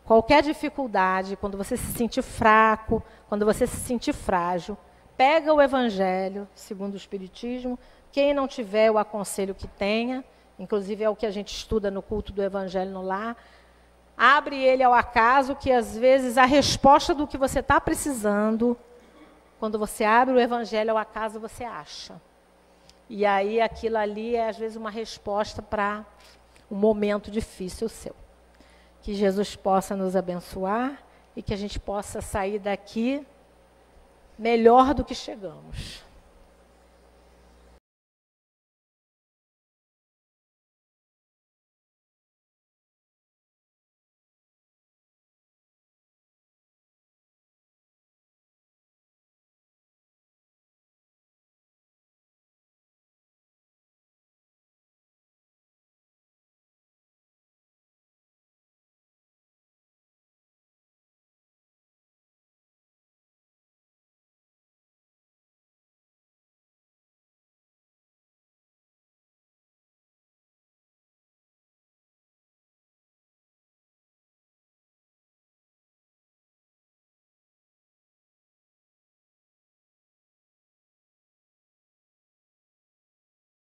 Qualquer dificuldade, quando você se sentir fraco, quando você se sentir frágil, pega o Evangelho, segundo o Espiritismo. Quem não tiver, eu aconselho que tenha. Inclusive é o que a gente estuda no culto do Evangelho no lar. Abre ele ao acaso, que às vezes a resposta do que você está precisando, quando você abre o Evangelho ao acaso, você acha. E aí aquilo ali é às vezes uma resposta para um momento difícil seu. Que Jesus possa nos abençoar e que a gente possa sair daqui melhor do que chegamos.